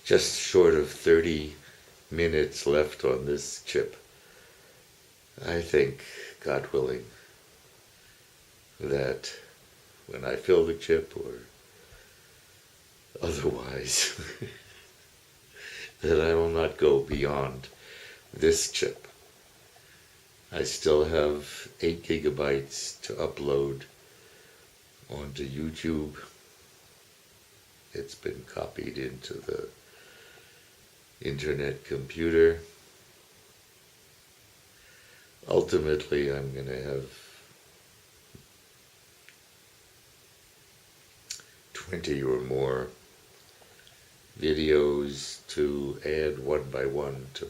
just short of 30 minutes left on this chip. I think, God willing, that when I fill the chip or otherwise, that I will not go beyond this chip. I still have 8 gigabytes to upload onto YouTube. It's been copied into the internet computer. Ultimately, I'm going to have 20 or more videos to add one by one to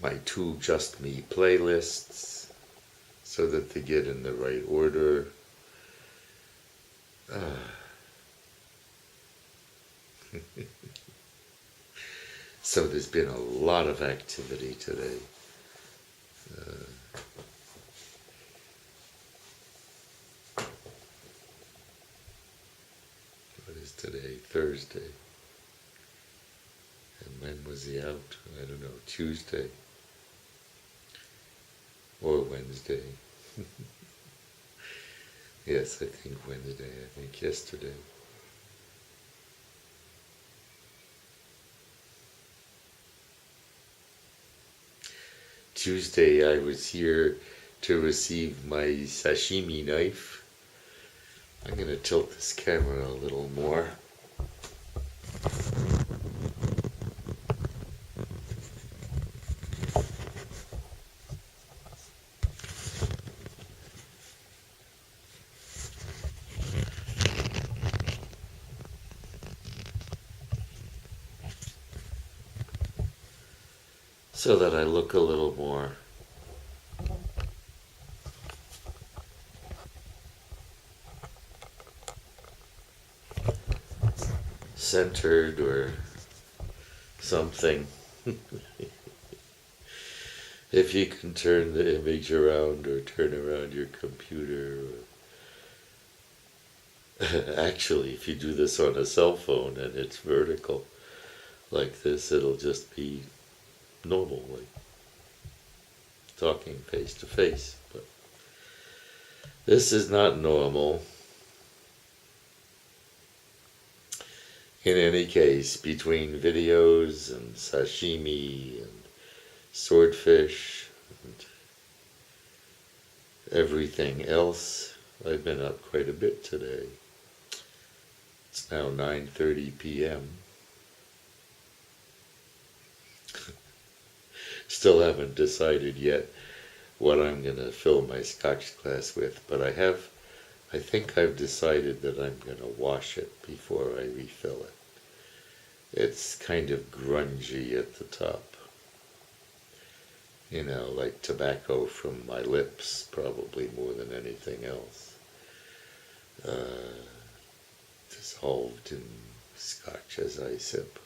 my 2 Just Me playlists so that they get in the right order. So there's been a lot of activity today. What is today? Thursday. And when was he out? I don't know, Tuesday or Wednesday. Yes, I think Wednesday, I think yesterday. Tuesday I was here to receive my sashimi knife. I'm going to tilt this camera a little more. So that I look a little more centered or something. If you can turn the image around or turn around your computer. Actually, if you do this on a cell phone and it's vertical like this, it'll just be normal, like talking face to face. But this is not normal. In any case, between videos and sashimi and swordfish and everything else, I've been up quite a bit today. It's now 9:30 p.m. Still haven't decided yet what I'm going to fill my Scotch glass with, but I think I've decided that I'm going to wash it before I refill it. It's kind of grungy at the top. You know, like tobacco from my lips, probably more than anything else. Dissolved in Scotch as I sip.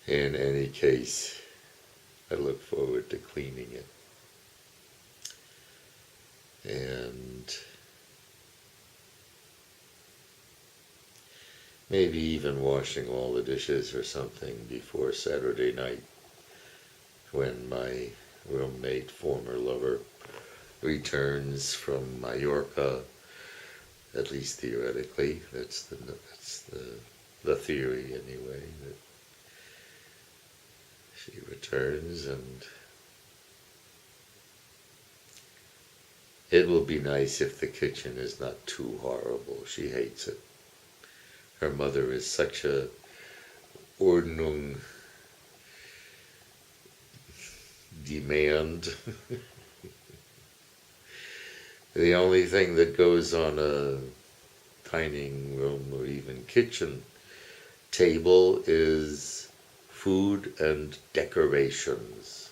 In any case, I look forward to cleaning it. And maybe even washing all the dishes or something before Saturday night when my roommate, former lover, returns from Mallorca, at least theoretically. That's the theory anyway, that she returns, and it will be nice if the kitchen is not too horrible. She hates it. Her mother is such a Ordnung demand. The only thing that goes on a dining room or even kitchen table is food and decorations.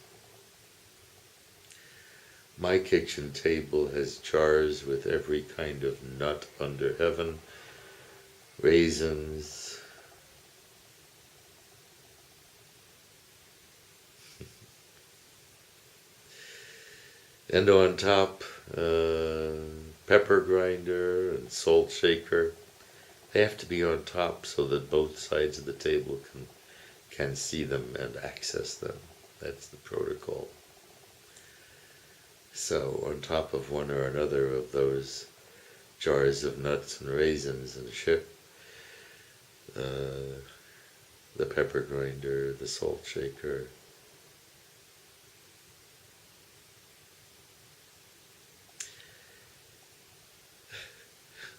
My kitchen table has jars with every kind of nut under heaven, raisins, and on top, pepper grinder and salt shaker They have to be on top so that both sides of the table can see them and access them. That's the protocol. So on top of one or another of those jars of nuts and raisins and shit, the pepper grinder, the salt shaker.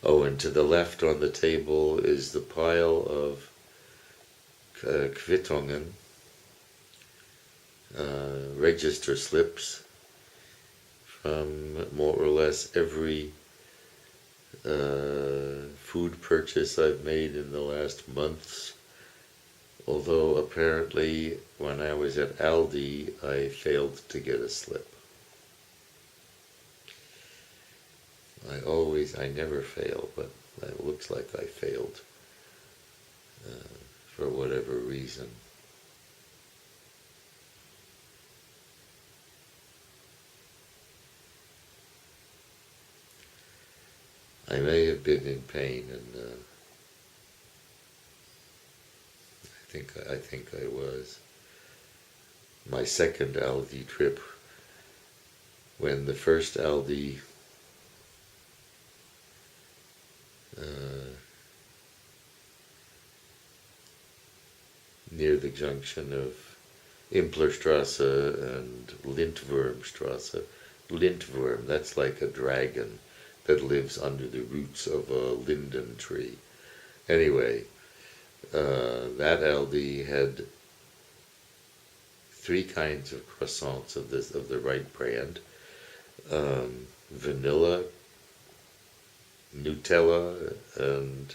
Oh, and to the left on the table is the pile of Quittungen, register slips from more or less every food purchase I've made in the last months. Although apparently when I was at Aldi, I failed to get a slip. I never fail, but it looks like I failed for whatever reason. I may have been in pain, and I think I was. My second Aldi trip, when the first Aldi near the junction of Implerstrasse and Lindwurmstrasse. Lindwurm, that's like a dragon that lives under the roots of a linden tree. Anyway, that Aldi had 3 kinds of croissants of the right brand: vanilla, Nutella, and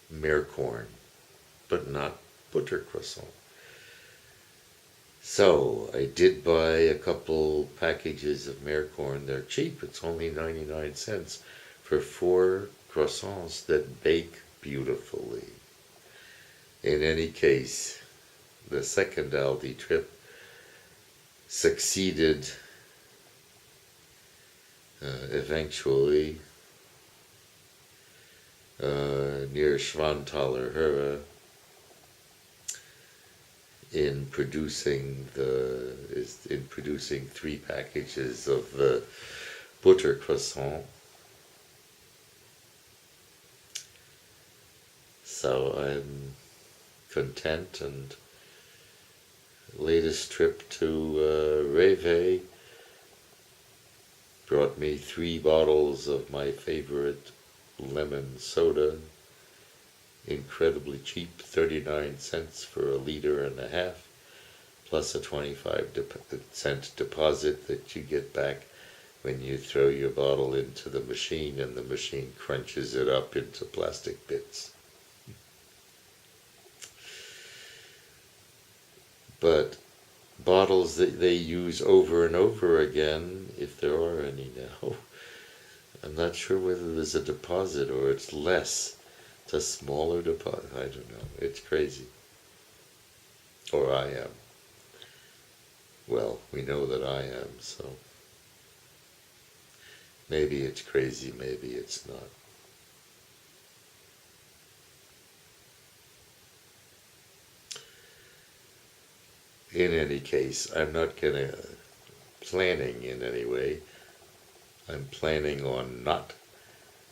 Meerkorn, but not butter croissant. So I did buy a couple packages of Meerkorn. They're cheap. It's only 99 cents for 4 croissants that bake beautifully. In any case, the second Aldi trip succeeded eventually near Schwanthaler Höhe in producing 3 packages of the butter croissant. So I'm content, and latest trip to Rewe brought me 3 bottles of my favorite lemon soda, incredibly cheap, 39 cents for 1.5 liters, plus a 25-cent deposit that you get back when you throw your bottle into the machine, and the machine crunches it up into plastic bits. But bottles that they use over and over again, if there are any now, I'm not sure whether there's a deposit or it's less. It's a smaller deposit. I don't know. It's crazy. Or I am. Well, we know that I am, so maybe it's crazy, maybe it's not. In any case, I'm not planning in any way. I'm planning on not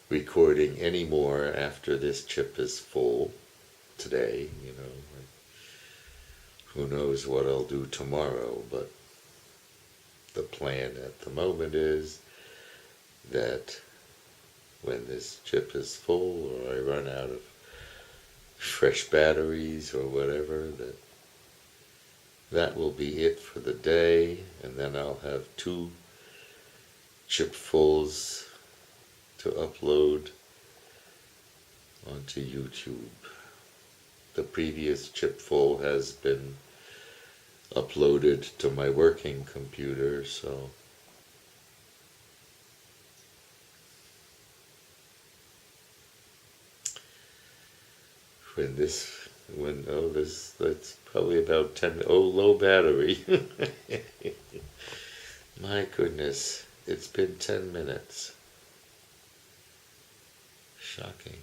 recording any more after this chip is full today, Who knows what I'll do tomorrow, but the plan at the moment is that when this chip is full, or I run out of fresh batteries or whatever, that will be it for the day, and then I'll have 2 chipfuls to upload onto YouTube. The previous chipful has been uploaded to my working computer, so that's probably about 10, low battery. My goodness, it's been 10 minutes. Shocking.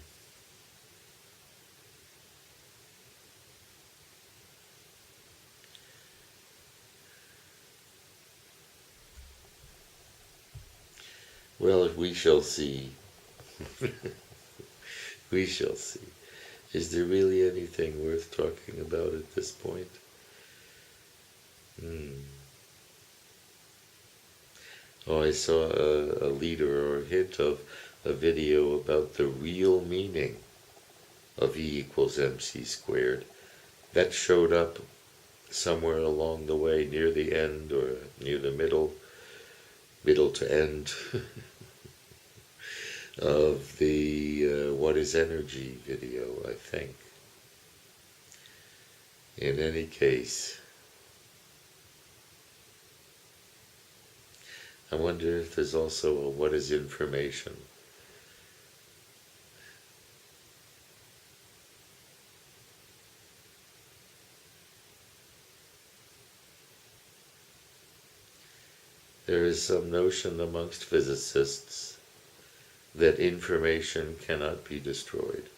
Well, we shall see. We shall see. Is there really anything worth talking about at this point? Oh, I saw a leader or a hint of a video about the real meaning of E equals mc squared. That showed up somewhere along the way, near the end or near the middle to end of the What is Energy video, I think. In any case, I wonder if there's also a What is Information? There is some notion amongst physicists that information cannot be destroyed.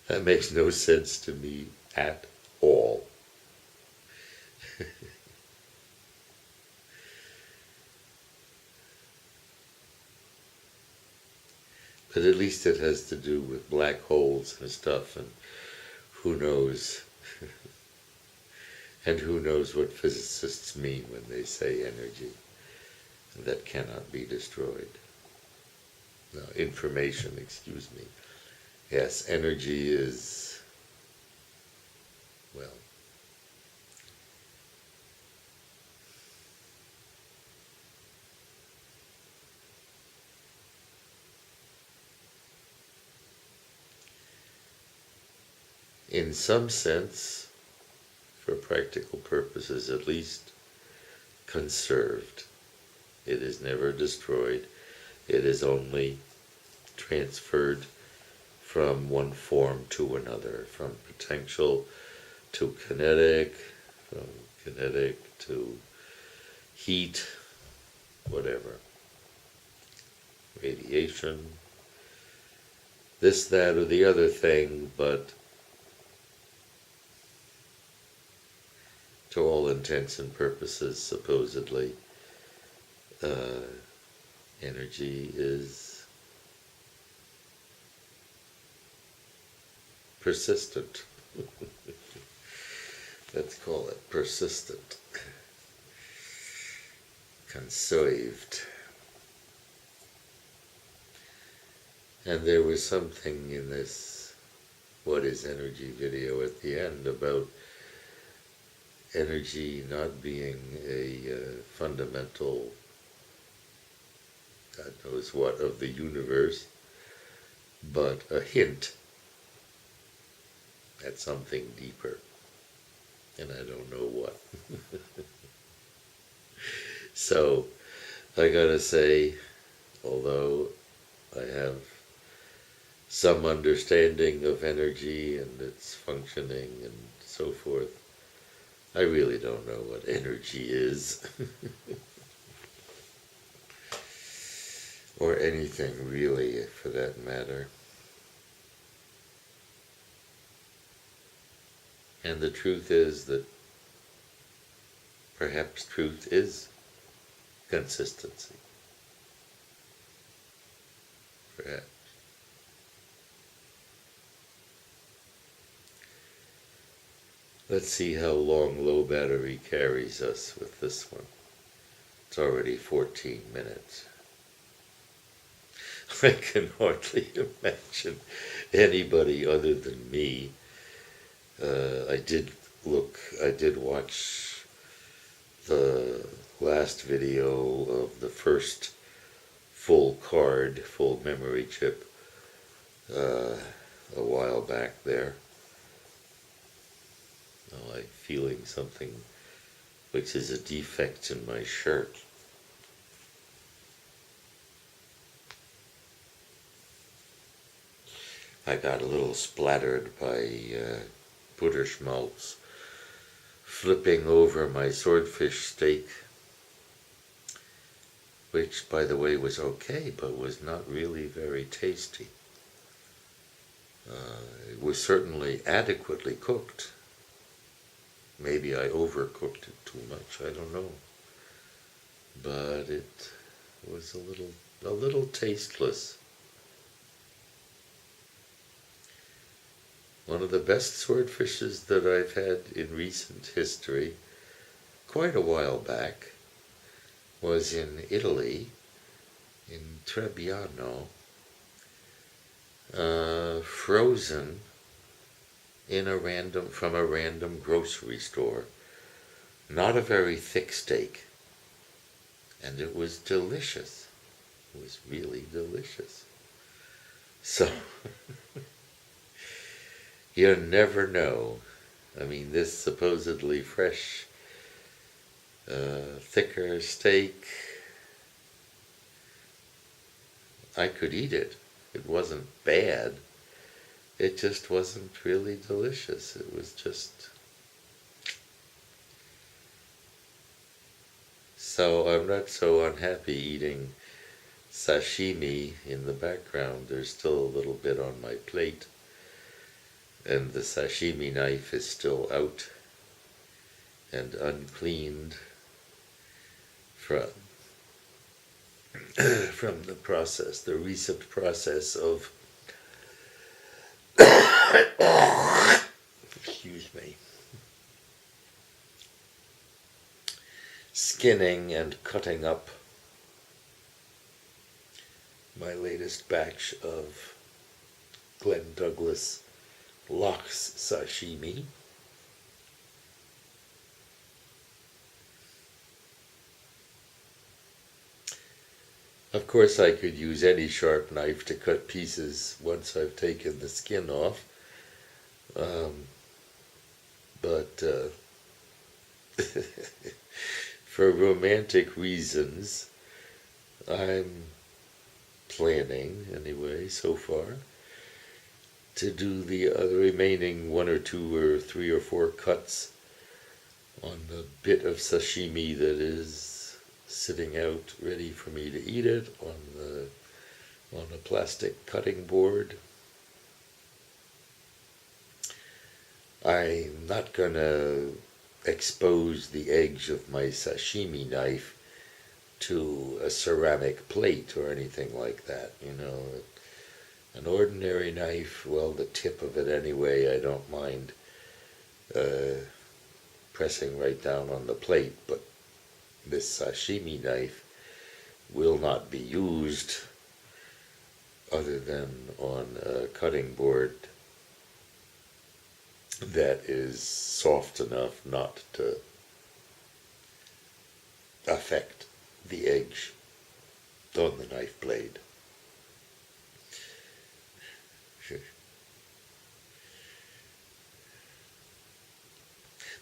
That makes no sense to me at all. But at least it has to do with black holes and stuff, and who knows? And who knows what physicists mean when they say energy that cannot be destroyed. No, information, excuse me. Yes, energy is, well, in some sense, for practical purposes at least, conserved. It is never destroyed. It is only transferred from one form to another, from potential to kinetic, from kinetic to heat, whatever. Radiation, this, that, or the other thing, but to all intents and purposes, supposedly, energy is persistent. Let's call it persistent. Conserved. And there was something in this What is Energy video at the end about energy not being a fundamental, God knows what, of the universe, but a hint at something deeper. And I don't know what. So, I gotta say, although I have some understanding of energy and its functioning and so forth, I really don't know what energy is. Or anything really, for that matter. And the truth is that perhaps truth is consistency. Perhaps. Let's see how long low battery carries us with this one. It's already 14 minutes. I can hardly imagine anybody other than me. I did watch the last video of the first full memory chip, a while back there. I'm feeling something which is a defect in my shirt. I got a little splattered by Butterschmaltz flipping over my swordfish steak which, by the way, was okay, but was not really very tasty. It was certainly adequately cooked. Maybe I overcooked it too much, I don't know. But it was a little tasteless. One of the best swordfishes that I've had in recent history, quite a while back, was in Italy, in Trebbiano, frozen from a random grocery store. Not a very thick steak. And it was delicious. It was really delicious. So, you never know. I mean, this supposedly fresh, thicker steak, I could eat it. It wasn't bad. It just wasn't really delicious. It was just... So I'm not so unhappy eating sashimi in the background. There's still a little bit on my plate. And the sashimi knife is still out and uncleaned from the process, the recent process of excuse me, skinning and cutting up my latest batch of Glenn Douglas lox sashimi. Of course, I could use any sharp knife to cut pieces once I've taken the skin off, but for romantic reasons, I'm planning, anyway, so far, to do the remaining 1 or 2 or 3 or 4 cuts on the bit of sashimi that is sitting out ready for me to eat it on a plastic cutting board. I'm not gonna expose the edge of my sashimi knife to a ceramic plate or anything like that, you know. An ordinary knife, well, the tip of it anyway, I don't mind pressing right down on the plate, but this sashimi knife will not be used other than on a cutting board that is soft enough not to affect the edge on the knife blade.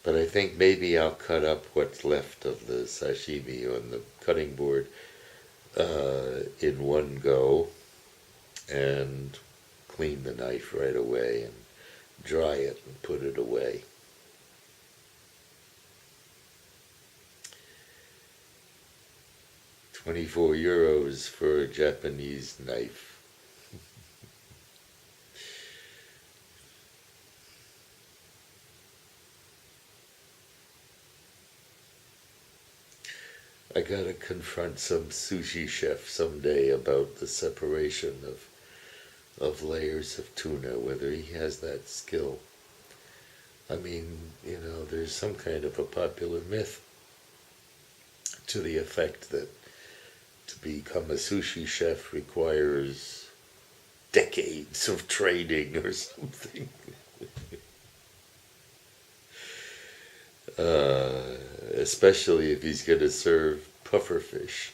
But I think maybe I'll cut up what's left of the sashimi on the cutting board in one go and clean the knife right away and dry it and put it away. €24 for a Japanese knife. I gotta confront some sushi chef someday about the separation of layers of tuna, whether he has that skill. I mean, you know, there's some kind of a popular myth to the effect that to become a sushi chef requires decades of training or something. Especially if he's going to serve pufferfish.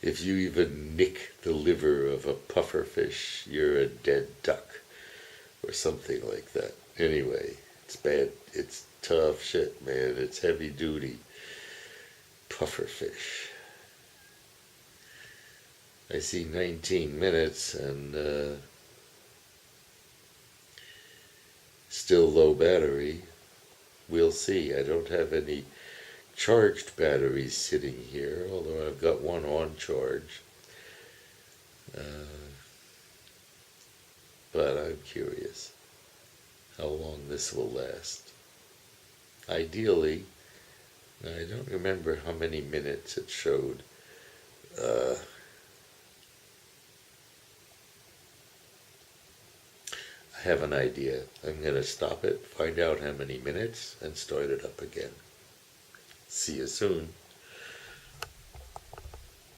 If you even nick the liver of a pufferfish, you're a dead duck, or something like that. Anyway, it's bad. It's tough shit, man. It's heavy duty. Pufferfish. I see 19 minutes and still low battery. We'll see. I don't have any charged batteries sitting here, although I've got one on charge. But I'm curious how long this will last. Ideally, I don't remember how many minutes it showed. I have an idea. I'm going to stop it, find out how many minutes, and start it up again. See you soon.